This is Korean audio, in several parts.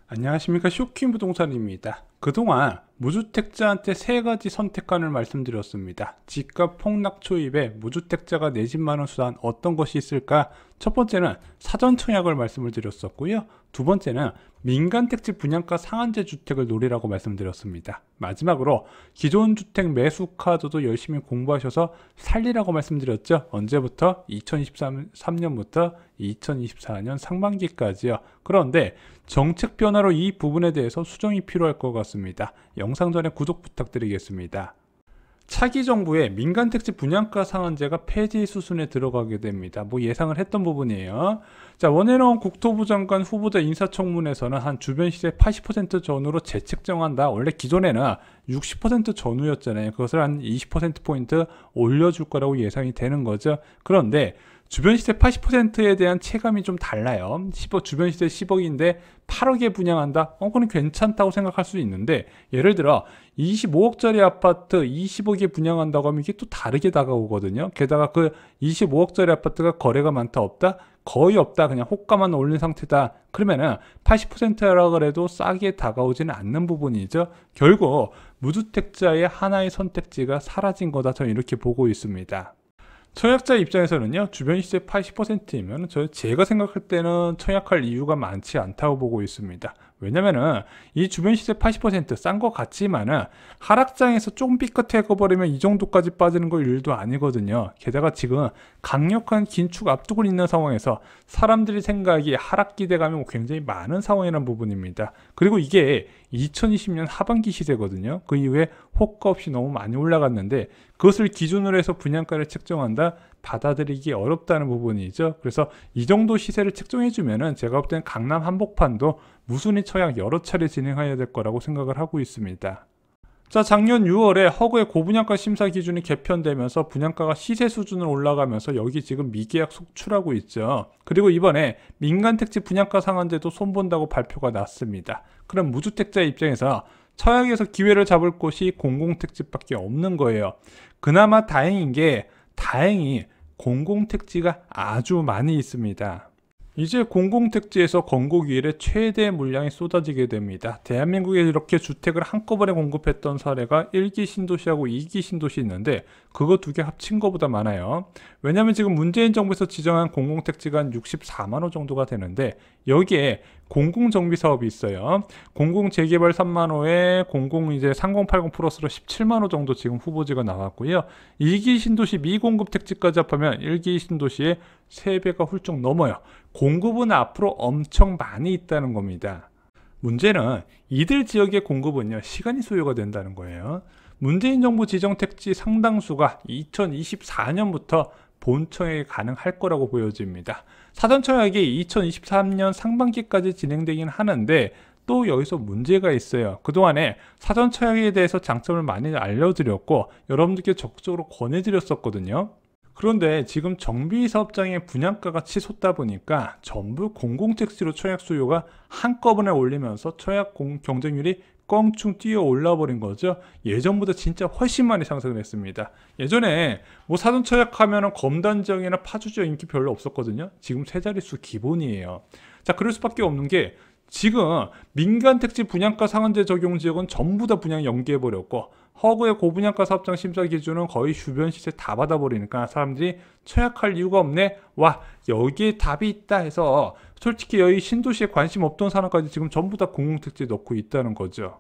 안녕하십니까, 쇼킹 부동산입니다. 그동안 무주택자한테 세 가지 선택관을 말씀드렸습니다. 집값 폭락 초입에 무주택자가 내 집 마련 수단 어떤 것이 있을까? 첫 번째는 사전 청약을 말씀을 드렸었고요. 두 번째는 민간 택지 분양가 상한제 주택을 노리라고 말씀드렸습니다. 마지막으로 기존 주택 매수 카드도 열심히 공부하셔서 살리라고 말씀드렸죠. 언제부터? 2023년부터 2024년 상반기까지요. 그런데 정책 변화로 이 부분에 대해서 수정이 필요할 것 같습니다. 영상 전에 구독 부탁드리겠습니다. 차기 정부의 민간 택지 분양가 상한제가 폐지 수순에 들어가게 됩니다. 예상을 했던 부분이에요. 자, 원혜령 국토부 장관 후보자 인사청문회에서는 한 주변 시세 80% 전후로 재책정한다. 원래 기존에는 60% 전후였잖아요. 그것을 한 20%포인트 올려줄 거라고 예상이 되는 거죠. 그런데 주변 시세 80%에 대한 체감이 좀 달라요. 주변 시세 10억인데 8억에 분양한다? 그건 괜찮다고 생각할 수 있는데, 예를 들어 25억짜리 아파트 20억에 분양한다고 하면 이게 또 다르게 다가오거든요. 게다가 그 25억짜리 아파트가 거래가 많다 없다? 거의 없다. 그냥 호가만 올린 상태다. 그러면은 80%라 그래도 싸게 다가오지는 않는 부분이죠. 결국 무주택자의 하나의 선택지가 사라진 거다. 저는 이렇게 보고 있습니다. 청약자 입장에서는요, 주변 시세 80%이면 제가 생각할 때는 청약할 이유가 많지 않다고 보고 있습니다. 왜냐면은 이 주변 시세 80% 싼 것 같지만은 하락장에서 조금 삐끗해 버리면 이 정도까지 빠지는 거 일도 아니거든요. 게다가 지금 강력한 긴축 앞두고 있는 상황에서 사람들이 생각이 하락 기대감이 굉장히 많은 상황이라는 부분입니다. 그리고 이게 2020년 하반기 시세거든요. 그 이후에 호가 없이 너무 많이 올라갔는데 그것을 기준으로 해서 분양가를 책정한다? 받아들이기 어렵다는 부분이죠. 그래서 이 정도 시세를 책정해 주면은 제가 볼 때는 강남 한복판도 무순위 청약 여러 차례 진행해야 될 거라고 생각을 하고 있습니다. 자, 작년 6월에 허그의 고분양가 심사 기준이 개편되면서 분양가가 시세 수준으로 올라가면서 여기 지금 미계약 속출하고 있죠. 그리고 이번에 민간 택지 분양가 상한제도 손본다고 발표가 났습니다. 그럼 무주택자 입장에서 청약에서 기회를 잡을 곳이 공공택지밖에 없는 거예요. 그나마 다행인 게 다행히 공공택지가 아주 많이 있습니다. 이제 공공택지에서 건국일에 최대 물량이 쏟아지게 됩니다. 대한민국에 이렇게 주택을 한꺼번에 공급했던 사례가 1기 신도시하고 2기 신도시 있는데 그거 두 개 합친 것보다 많아요. 왜냐하면 지금 문재인 정부에서 지정한 공공택지가 한 64만호 정도가 되는데 여기에 공공정비사업이 있어요. 공공재개발 3만호에 이제 3080 플러스로 17만호 정도 지금 후보지가 나왔고요. 2기 신도시 미공급 택지까지 합하면 1기 신도시의 3배가 훌쩍 넘어요. 공급은 앞으로 엄청 많이 있다는 겁니다. 문제는 이들 지역의 공급은요, 시간이 소요가 된다는 거예요. 문재인 정부 지정 택지 상당수가 2024년부터 본청약이 가능할 거라고 보여집니다. 사전청약이 2023년 상반기까지 진행되긴 하는데 또 여기서 문제가 있어요. 그동안에 사전청약에 대해서 장점을 많이 알려드렸고 여러분들께 적극적으로 권해드렸었거든요. 그런데 지금 정비사업장의 분양가가 치솟다 보니까 전부 공공택지로 청약 수요가 한꺼번에 올리면서 청약 경쟁률이 껑충 뛰어 올라 버린 거죠. 예전보다 진짜 훨씬 많이 상승을 했습니다. 예전에 사전 청약하면 검단 지역이나 파주 지역 인기 별로 없었거든요. 지금 세 자릿수 기본이에요. 자, 그럴 수밖에 없는 게 지금 민간 택지 분양가 상한제 적용 지역은 전부 다 분양 연기해 버렸고 허그의 고분양가 사업장 심사 기준은 거의 주변 시세 다 받아버리니까 사람들이 청약할 이유가 없네. 와, 여기에 답이 있다 해서 솔직히 여기 신도시에 관심 없던 사람까지 지금 전부 다 공공택지에 넣고 있다는 거죠.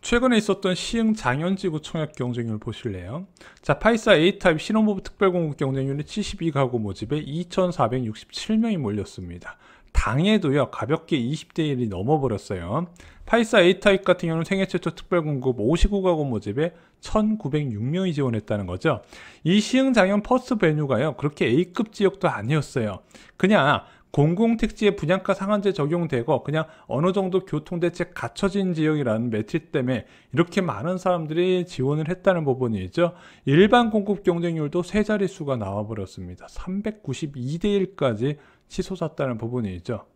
최근에 있었던 시흥 장현지구 청약 경쟁률 보실래요? 자, 파이사 A타입 신혼부부 특별공급 경쟁률이 72가구 모집에 2,467명이 몰렸습니다. 당해도요, 가볍게 20대 1이 넘어버렸어요. 파이사 A타입 같은 경우는 생애 최초 특별공급 59가구 모집에 1,906명이 지원했다는 거죠. 이 시흥 장현 퍼스트 베뉴가요, 그렇게 A급 지역도 아니었어요. 그냥 공공택지에 분양가 상한제 적용되고 그냥 어느 정도 교통대책 갖춰진 지역이라는 매트릭 때문에 이렇게 많은 사람들이 지원을 했다는 부분이죠. 일반 공급 경쟁률도 세 자릿수가 나와버렸습니다. 392대 1까지 치솟았다는 부분이죠.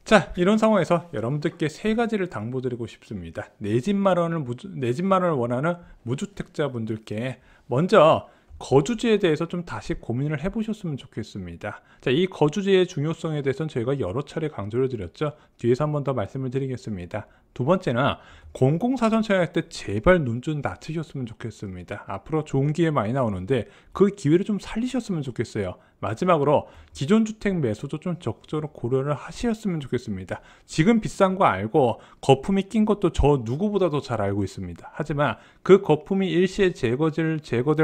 자, 이런 상황에서 여러분들께 세 가지를 당부드리고 싶습니다. 내 집 마련을 원하는 무주택자분들께 먼저 거주지에 대해서 좀 다시 고민을 해보셨으면 좋겠습니다. 자, 이 거주지의 중요성에 대해서는 저희가 여러 차례 강조를 드렸죠. 뒤에서 한 번 더 말씀을 드리겠습니다. 두 번째는 공공사전 청약할 때 제발 눈 좀 낮추셨으면 좋겠습니다. 앞으로 좋은 기회 많이 나오는데 그 기회를 좀 살리셨으면 좋겠어요. 마지막으로 기존 주택 매수도 좀 적극적으로 고려를 하셨으면 좋겠습니다. 지금 비싼 거 알고 거품이 낀 것도 저 누구보다도 잘 알고 있습니다. 하지만 그 거품이 일시에 제거될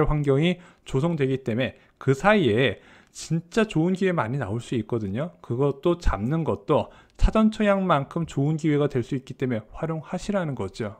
환경이 조성되기 때문에 그 사이에 진짜 좋은 기회 많이 나올 수 있거든요. 그것도 잡는 것도 사전 청약만큼 좋은 기회가 될 수 있기 때문에 활용하시라는 거죠.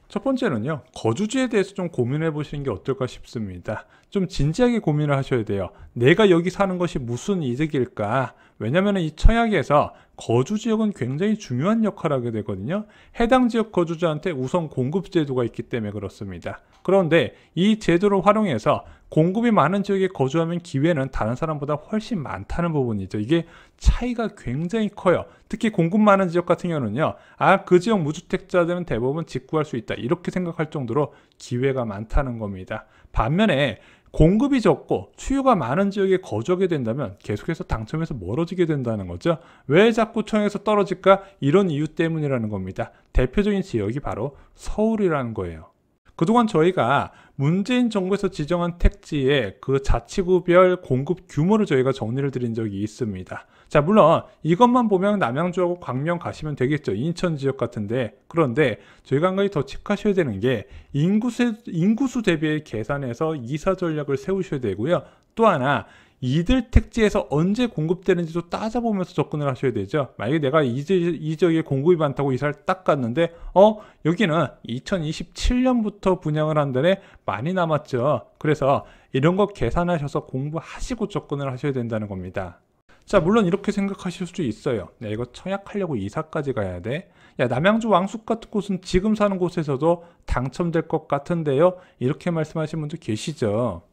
첫 번째는요, 거주지에 대해서 좀 고민해 보시는 게 어떨까 싶습니다. 좀 진지하게 고민을 하셔야 돼요. 내가 여기 사는 것이 무슨 이득일까? 왜냐하면 이 청약에서 거주지역은 굉장히 중요한 역할을 하게 되거든요. 해당 지역 거주자한테 우선 공급 제도가 있기 때문에 그렇습니다. 그런데 이 제도를 활용해서 공급이 많은 지역에 거주하면 기회는 다른 사람보다 훨씬 많다는 부분이죠. 이게 차이가 굉장히 커요. 특히 공급 많은 지역 같은 경우는요, 그 지역 무주택자들은 대부분 직구할 수 있다, 이렇게 생각할 정도로 기회가 많다는 겁니다. 반면에 공급이 적고 수요가 많은 지역에 거주하게 된다면 계속해서 당첨에서 멀어지게 된다는 거죠. 왜 자꾸 청약에서 떨어질까? 이런 이유 때문이라는 겁니다. 대표적인 지역이 바로 서울이라는 거예요. 그동안 저희가 문재인 정부에서 지정한 택지의 그 자치구별 공급 규모를 저희가 정리를 드린 적이 있습니다. 자, 물론 이것만 보면 남양주하고 광명 가시면 되겠죠. 인천 지역 같은데. 그런데 저희가 한 가지 더 체크하셔야 되는 게 인구수 대비의 계산해서 이사 전략을 세우셔야 되고요. 또 하나, 이들 택지에서 언제 공급되는지도 따져보면서 접근을 하셔야 되죠. 만약에 내가 이 지역에 공급이 많다고 이사를 딱 갔는데 여기는 2027년부터 분양을 한다네, 많이 남았죠. 그래서 이런 거 계산하셔서 공부하시고 접근을 하셔야 된다는 겁니다. 자, 물론 이렇게 생각하실 수도 있어요. 야, 이거 청약하려고 이사까지 가야 돼? 야, 남양주 왕숙 같은 곳은 지금 사는 곳에서도 당첨될 것 같은데요? 이렇게 말씀하시는 분도 계시죠.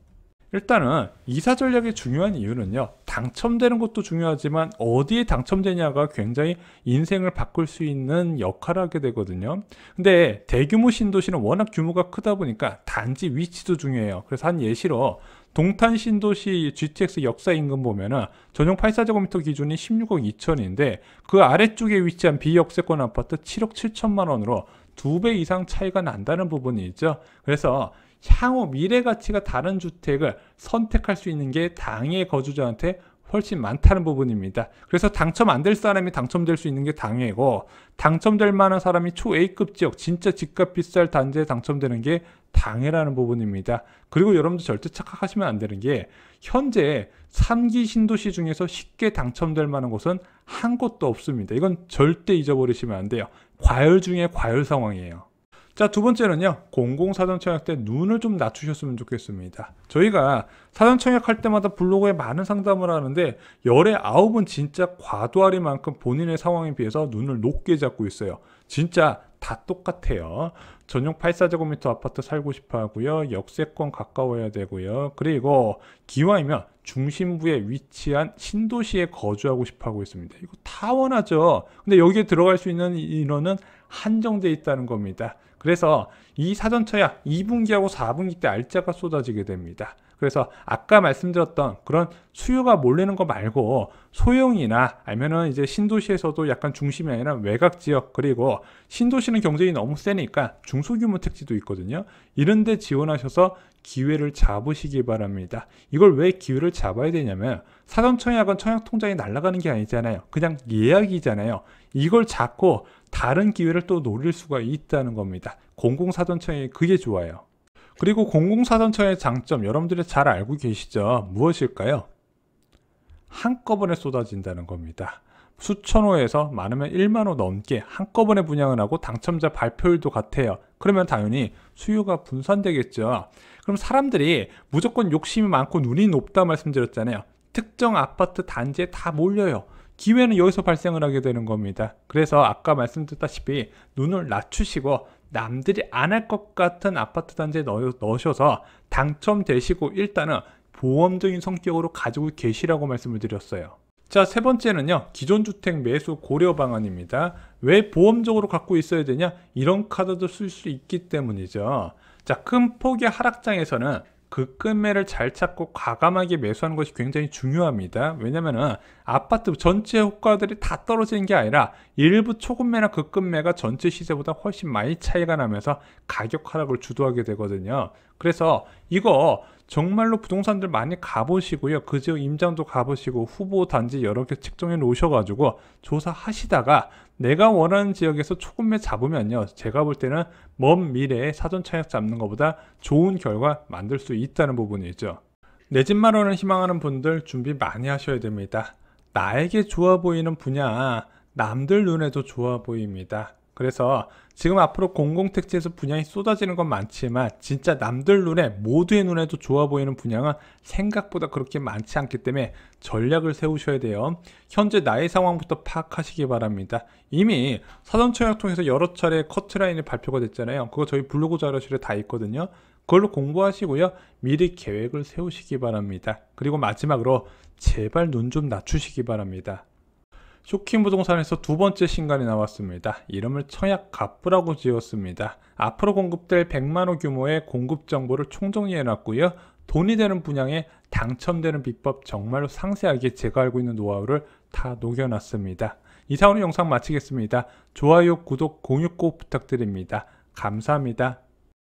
일단은 이사 전략의 중요한 이유는요, 당첨되는 것도 중요하지만 어디에 당첨되냐가 굉장히 인생을 바꿀 수 있는 역할을 하게 되거든요. 근데 대규모 신도시는 워낙 규모가 크다 보니까 단지 위치도 중요해요. 그래서 한 예시로 동탄 신도시 GTX 역사 인근 보면은 전용 84제곱미터 기준이 16억 2천인데 그 아래쪽에 위치한 비역세권 아파트 7억 7천만 원으로 2배 이상 차이가 난다는 부분이 있죠. 그래서 향후 미래 가치가 다른 주택을 선택할 수 있는 게 당해 거주자한테 훨씬 많다는 부분입니다. 그래서 당첨 안 될 사람이 당첨될 수 있는 게 당해고, 당첨될 만한 사람이 초 A급 지역 진짜 집값 비쌀 단지에 당첨되는 게 당해라는 부분입니다. 그리고 여러분들 절대 착각하시면 안 되는 게, 현재 3기 신도시 중에서 쉽게 당첨될 만한 곳은 한 곳도 없습니다. 이건 절대 잊어버리시면 안 돼요. 과열 중에 과열 상황이에요. 자, 두 번째는요, 공공사전 청약 때 눈을 좀 낮추셨으면 좋겠습니다. 저희가 사전 청약할 때마다 블로그에 많은 상담을 하는데 열의 9은 진짜 과도하리 만큼 본인의 상황에 비해서 눈을 높게 잡고 있어요. 진짜 다 똑같아요. 전용 84제곱미터 아파트 살고 싶어 하고요. 역세권 가까워야 되고요. 그리고 기왕이면 중심부에 위치한 신도시에 거주하고 싶어 하고 있습니다. 이거 다 원하죠. 근데 여기에 들어갈 수 있는 인원은 한정되어 있다는 겁니다. 그래서 이 사전 청약 2분기하고 4분기 때 알짜가 쏟아지게 됩니다. 그래서 아까 말씀드렸던 그런 수요가 몰리는 거 말고 소형이나 아니면은 이제 신도시에서도 약간 중심이 아니라 외곽 지역, 그리고 신도시는 경쟁이 너무 세니까 중소규모 택지도 있거든요. 이런 데 지원하셔서 기회를 잡으시기 바랍니다. 이걸 왜 기회를 잡아야 되냐면, 사전 청약은 청약 통장이 날아가는 게 아니잖아요. 그냥 예약이잖아요. 이걸 잡고 다른 기회를 또 노릴 수가 있다는 겁니다. 공공사전 청약이 그게 좋아요. 그리고 공공사전청의 장점 여러분들이 잘 알고 계시죠? 무엇일까요? 한꺼번에 쏟아진다는 겁니다. 수천 호에서 많으면 1만 호 넘게 한꺼번에 분양을 하고 당첨자 발표율도 같아요. 그러면 당연히 수요가 분산되겠죠. 그럼 사람들이 무조건 욕심이 많고 눈이 높다 말씀드렸잖아요. 특정 아파트 단지에 다 몰려요. 기회는 여기서 발생을 하게 되는 겁니다. 그래서 아까 말씀드렸다시피 눈을 낮추시고 남들이 안 할 것 같은 아파트 단지에 넣으셔서 당첨되시고 일단은 보험적인 성격으로 가지고 계시라고 말씀을 드렸어요. 자, 세 번째는요, 기존 주택 매수 고려 방안입니다. 왜 보험적으로 갖고 있어야 되냐? 이런 카드도 쓸 수 있기 때문이죠. 자, 큰 폭의 하락장에서는 급매를 잘 찾고 과감하게 매수하는 것이 굉장히 중요합니다. 왜냐면은 아파트 전체 호가들이 다 떨어지는 게 아니라 일부 초급매나 급매가 전체 시세보다 훨씬 많이 차이가 나면서 가격 하락을 주도하게 되거든요. 그래서 이거 정말로 부동산들 많이 가보시고요. 그 지역 임장도 가보시고 후보 단지 여러 개 책정해 놓으셔가지고 조사하시다가 내가 원하는 지역에서 초급매 잡으면요, 제가 볼 때는 먼 미래에 사전 청약 잡는 것보다 좋은 결과 만들 수 있다는 부분이죠. 내 집 마련을 희망하는 분들 준비 많이 하셔야 됩니다. 나에게 좋아 보이는 분야, 남들 눈에도 좋아 보입니다. 그래서 지금 앞으로 공공택지에서 분양이 쏟아지는 건 많지만 진짜 남들 눈에, 모두의 눈에도 좋아 보이는 분양은 생각보다 그렇게 많지 않기 때문에 전략을 세우셔야 돼요. 현재 나의 상황부터 파악하시기 바랍니다. 이미 사전청약 통해서 여러 차례 커트라인이 발표가 됐잖아요. 그거 저희 블로그 자료실에 다 있거든요. 그걸로 공부하시고요, 미리 계획을 세우시기 바랍니다. 그리고 마지막으로 제발 눈 좀 낮추시기 바랍니다. 쇼킹 부동산에서 두 번째 신간이 나왔습니다. 이름을 청약갑부라고 지었습니다. 앞으로 공급될 100만원 규모의 공급 정보를 총정리해 놨고요. 돈이 되는 분양에 당첨되는 비법 정말로 상세하게 제가 알고 있는 노하우를 다 녹여놨습니다. 이상으로 영상 마치겠습니다. 좋아요, 구독, 공유 꼭 부탁드립니다. 감사합니다.